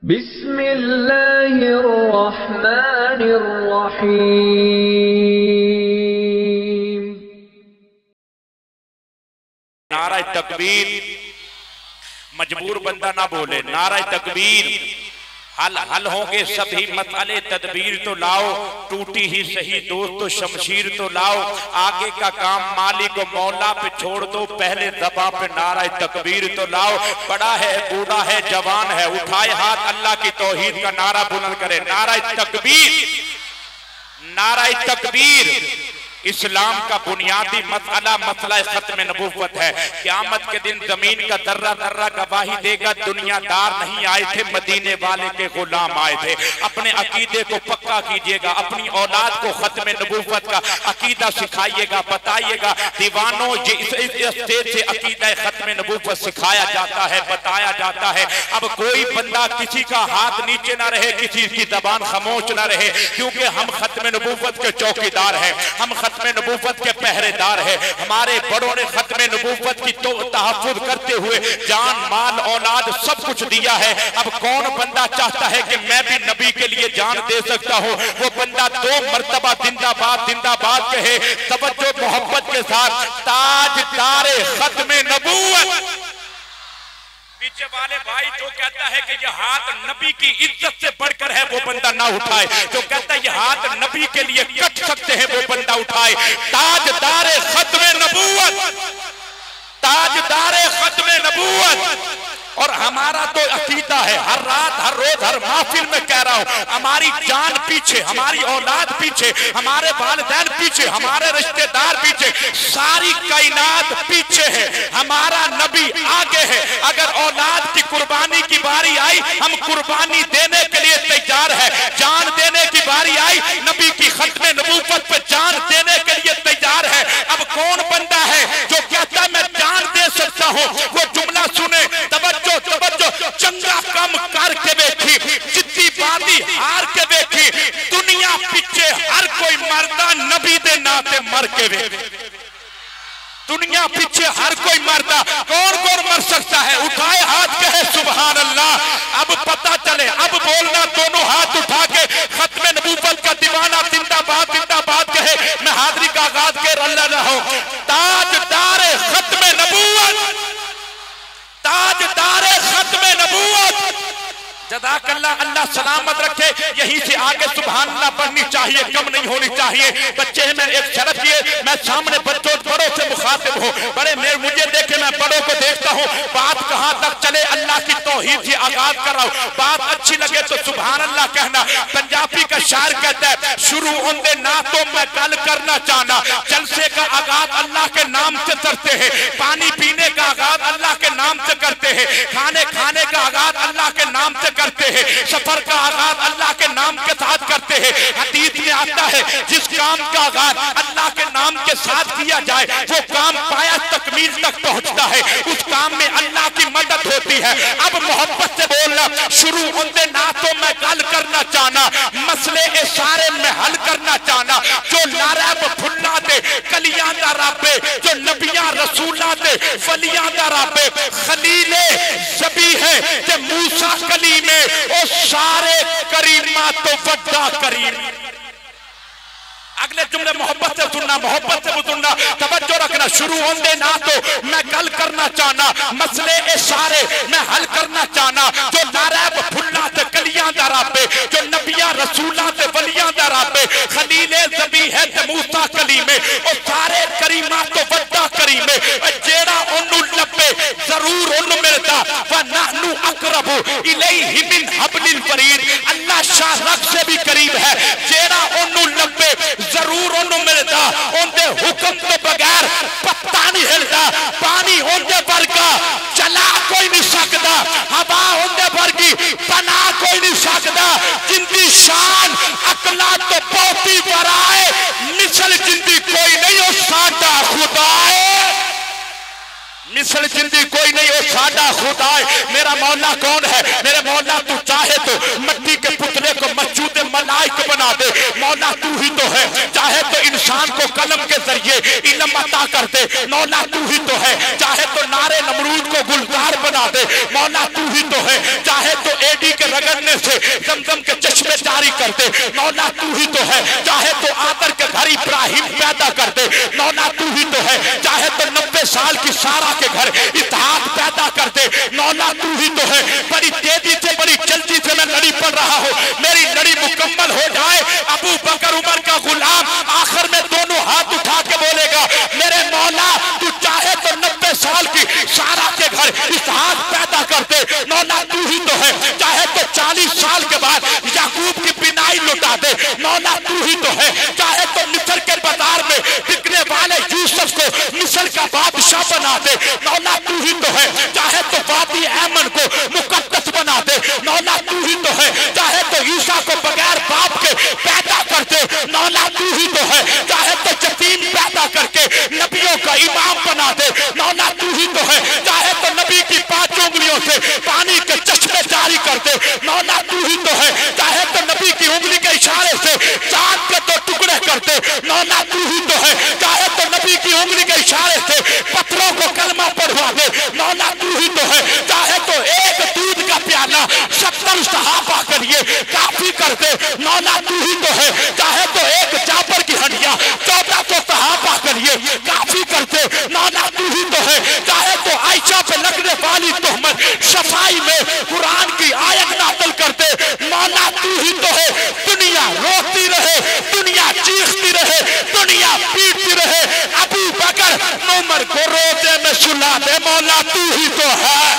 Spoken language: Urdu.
بسم اللہ الرحمن الرحیم۔ نعرہ تکبیر، مجبور بندہ نہ بولے، نعرہ تکبیر، حل ہوں گے سبھی مسئلے، تدبیر تو لاؤ، ٹوٹی ہی صحیح دوست تو شمشیر تو لاؤ، آگے کا کام مالک و مولا پہ چھوڑ دو، پہلے زبان پہ نعرہ تکبیر تو لاؤ۔ بڑا ہے، بوڑھا ہے، جوان ہے، اٹھائے ہاتھ اللہ کی توحید کا نعرہ بلند کرے۔ نعرہ تکبیر، نعرہ تکبیر اسلام کا بنیادی مسئلہ ختم نبوت ہے۔ قیامت کے دن زمین کا ذرہ ذرہ گواہی دے گا، دنیا دار نہیں آئے تھے، مدینے والے کے غلام آئے تھے۔ اپنے عقیدے کو پکا کیجئے گا، اپنی اولاد کو ختم نبوت کا عقیدہ سکھائیے گا، بتائیے گا۔ دیوانوں اس اسٹیج سے عقیدہ ختم نبوت سکھایا جاتا ہے، بتایا جاتا ہے۔ اب کوئی بندہ کسی کا ہاتھ نیچے نہ رہے، کسی کی زبان خاموش نہ رہے، کیونکہ ہم ختم نبوت کے چوکیدار ہیں، ہم ختم نبوت کے پہرے دار ہیں۔ ہمارے بڑوں نے ختم نبوت کی تحفظ کرتے ہوئے جان، مال، اولاد سب کچھ دیا ہے۔ اب کون بندہ چاہتا ہے کہ میں بھی نبی کے لیے جان دے سکتا ہوں؟ وہ بندہ 2 مرتبہ زندہ باد زندہ باد کہے، توجہ محبت کے ساتھ۔ تاجدار ختم نبوت، پیچھے والے بھائی جو کہتا ہے کہ یہ ہاتھ نبی کی عزت سے بڑھ کر ہے، وہ بندہ نہ اٹھائے۔ جو کہتا ہے یہ ہاتھ نبی کے لیے کٹ سکتے ہیں، وہ بندہ اٹھائے۔ تاجدار ختم نبوت، تاجدار ختم نبوت۔ اور ہمارا تو عقیدہ ہے، ہر رات، ہر روز، ہر محفل میں کہہ رہا ہوں، ہماری جان پیچھے، ہماری اولاد پیچھے، ہمارے والدین پیچھے، ہمارے رشتہ دار پیچھے، ساری کائنات پیچھے ہے، ہمارا نبی آگے ہے۔ اگر اولاد کی قربانی کی باری آئی، ہم قربانی دینے کے لیے تیار ہے۔ جان دینے کی باری آئی، نبی کی ختم نبوت پہ جان دینے کے لیے تیار ہے۔ اب کون بندہ ہے جو کہتا ہے میں جان دے سکتا ہوں؟ وہ جملہ سنے، توجہ، چنگا کم کر کے بیٹھی، جتنی بادی ہار کے بیٹھی، دنیا پیچھے ہر کوئی مردہ نبی دے ناتے مر کے بیٹھی۔ دنیا پیچھے ہر کوئی مردہ، کون مر سکتا ہے؟ اٹھائے ہاتھ کہے سبحان اللہ۔ اب پتا چلے، اب بولنا دونوں ہاتھ اٹھا کے، ختم نبوت کا دیوانہ زندہ باد کہے۔ میں حاضری کا آغاز کے اللہ نہ ہوں۔ تاجدار ختم نبوت، تاجدار ختم نبوت، جزاک اللہ، اللہ سلامت رکھے۔ یہی سے آگے سبحان اللہ پڑھنی چاہیے، کم نہیں ہونی چاہیے۔ بچے ہیں، میں ایک شرف یہ، میں سامنے بچوں بڑوں سے مخاطب ہوں، بڑے مجھے دیکھے، میں بڑوں کو دیکھتا ہوں۔ بات کہاں تک چلے، اللہ کی توحید سے آغاز کر رہا ہوں۔ بات اچھی لگے تو سبحان اللہ کہنا۔ پنجابی کا شاعر کہتا ہے، شروع ہوندے نہ تو میں گل کرنا چاہنا، جلسے کا آغاز اللہ کے نام سے کرتے ہیں، پانی پینے کا آغاز اللہ کے نام سے کرتے ہیں، کھانے کا آغاز اللہ کے نام سے کرتے ہیں، سفر کا آغاز اللہ کے نام کے ساتھ کرتے ہیں۔ حدیث میں آتا ہے جس کام کا آغاز اللہ کے نام کے ساتھ کیا جائے، وہ کام پایا تکمیل تک پہنچتا ہے، اس کام میں اللہ کی مدد ہوتی ہے۔ اب محبت سے بولنا، شروع ہوندے نہ تو میں گل کرنا چاہنا، مسئلے اشارے میں حل کرنا چاہنا، جو ناریب پھلا دے کلیاں دا رابے، جو نبیاں رسولاں دے ولیاں دا رابے، خلیل زبی ہے کہ موسیٰ کلیم ہے، او سارے کریمات تو وڈا کریم۔ اگلے جملے محبت سے سننا، محبت سے سننا، توجہ رکھنا۔ شروع ہوندے نہ تو میں گل کرنا چاہنا، مسئلے اشارے میں حل کرنا چاہنا، جو ناریب پھلا تے کلیاں دا رابے، جو نبیاں رسولاں تے ولیاں دا رابے، خلیل زبی ہے تے موسیٰ کلیم ہے، او سارے کریمات تو وڈا کریم ہے۔ جیڑا انہوں لبے ضرور انہوں ملتا، وَنَحْنُ أَقْرَبُ إِلَيْهِ مِنْ حَبْلِ الْوَرِيدِ۔ اللہ شاہ رگ سے بھی قریب ہے، جیڑا انہوں لبے ضرور انہوں ملتا، ان دے حکم تو بغیر پتہ نہیں ہلتا، پانی ان دے برگا چلا کوئی نہیں سکتا، ہوا ان دے برگی بنا کوئی نہیں سکتا، جن دی شان اقلا تو بہتی برائے، مثل جن دی کوئی نہیں ہو ساڈا خدا ہے، مثل جندی کوئی نہیں ہو ساڈا خدا ہے۔ میرا مولا کون ہے؟ میرے مولا تو چاہے تو مٹی کے پتلے کو مسجود ملائک بنا دے، مولا تو ہی تو ہے۔ چاہے تو انسان کو قلم کے ذریعے علم عطا کر دے، مولا تو ہی تو ہے۔ چاہے تو نارے نمرود کو گلزار بنا دے، مولا تو ہی تو ہے۔ چاہے تو ایڈی کے رگڑ رگڑنے سے زمزم کے چشمے جاری کر دے مولا تو ہی تو ہے چاہے تو آدر کے گھر ابراہیم پیدا کر دے مولا تو ہی تو ہے چاہے تو 90 سال کی سارا کے گھر اسحاق پیدا کر دے مولا تو ہی تو ہے بڑی تیزی سے بڑی جلدی سے میں لڑی پڑ رہا ہوں میری لڑی مکمل ہو جائے ابو بکر عمر کا غلام آخر میں دونوں ہاتھ اٹھا کے بولے گا میرے مولا تو چاہے تو 90 سال کی سارا کے گھر اسحاق پیدا کر دے مولا تو ہی تو ہے چاہے تو 40 سال کے بعد یعقوب کی بینائی لٹا دے مولا تو ہی تو ہے چاہے تو مصر کے بازار میں بکنے والے یوسف کو مصر کا بادشاہ بنا دے مولا تو ہی تو ہے چاہے تو وادی ایمن کو مقدس بنا دے مولا تو ہی تو ہے چاہے تو عیسیٰ کو بغیر باپ کے پیدا کر دے مولا تو ہی تو ہے چاہے تو یتیم پیدا کر کے نبیوں کا امام بنا دے مولا تو ہی تو ہے چاہے تو نبی کی 5 انگلیوں سے پانی کے چشمے جاری کر دے مولا تو ہی تو ہے چاہے تو نبی کی انگلی کے اشارے سے چاند کے 2 ٹکڑے کر دے مولا تو ہی تو ہے چاہے تو نبی کی انگلی کے اشارے سے پتھروں کو کلمہ پڑھوا دے مولا تو ہی تو ہے چاہے تو ایک دودھ کا پیالہ 70 صحابہ کے لیے کافی کر دے مولا تو ہی تو ہے چاہے تو ایک جابر کی ہڈیاں 1400 صحابہ کے لیے کافی کر دے مولا تو ہی تو ہے چاہے تو عائشہ پہ لگنے والی تہمت صفائی میں قرآن کی آیت نازل کر دے مولا تو ہی تو ہے دنیا روتی رہے دنیا چیختی رہے دنیا پیٹتی رہے ابو بکر عمر کو روزے میں سلا دے مولا تو ہی تو ہے